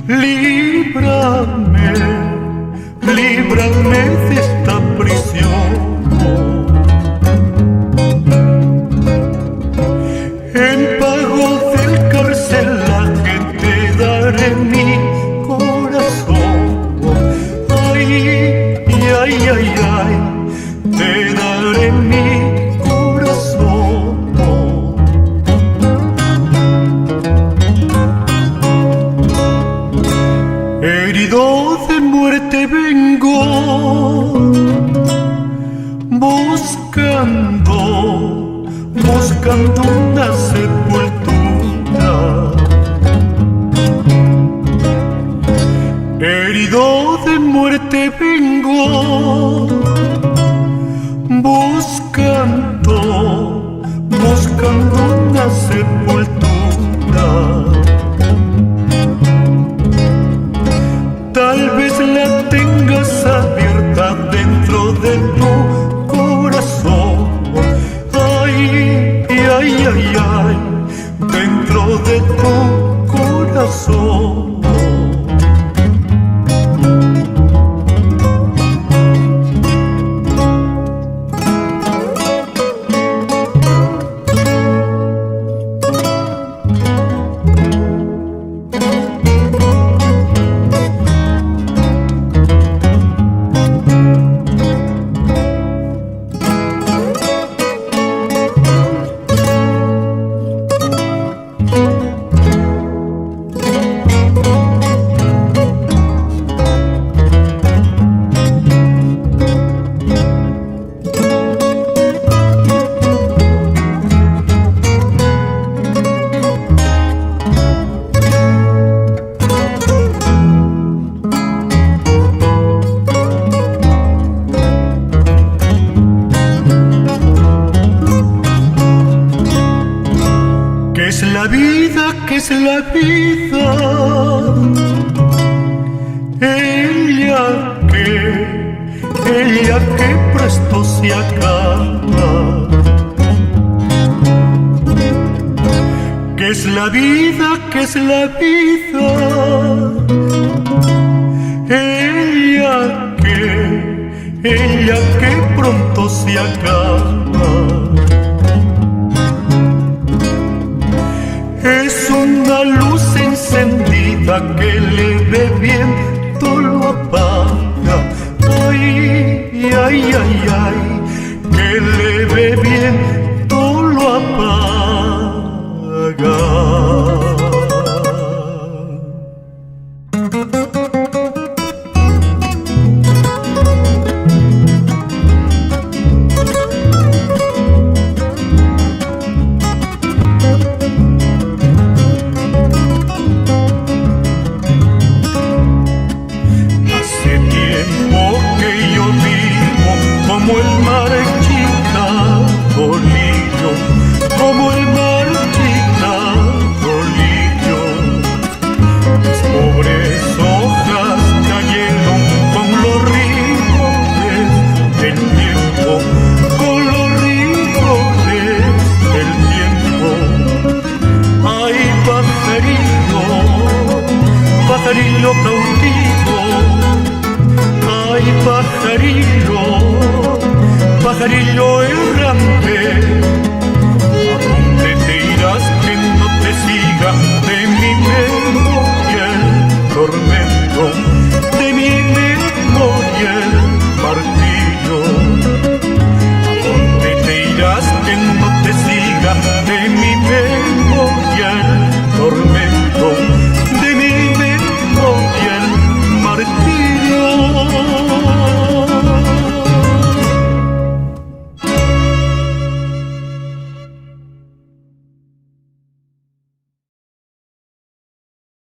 Líbrame, líbrame de esta prisión. En pago del carcelaje te daré mi corazón. Ay, ay, ay, ay, te daré mi corazón. Herido de muerte vengo, buscando una sepultura. Herido de muerte vengo, buscando una sepultura. Tal vez la tengas abierta dentro de tu corazón. Ay, ay, ay, ay, dentro de tu corazón. ¿Qué es la vida? Ella que presto se acaba. ¿Qué es la vida? ¿Qué es la vida? Ella que pronto se acaba. Es una luz encendida que leve viento lo apaga. Ay, ay, ay, ay, que leve viento lo apaga. Como el marchita bolillo, como el marchita bolillo. Mis pobres hojas cayeron con los rigores del tiempo, con los rigores del tiempo. Ay, pajarillo, pajarillo cautivo. Ay, pajarillo, pajarillo errante, ¿a dónde te irás que no te siga de mi memoria el tormento, de mi memoria el martillo? ¿A dónde te irás que no te siga de mi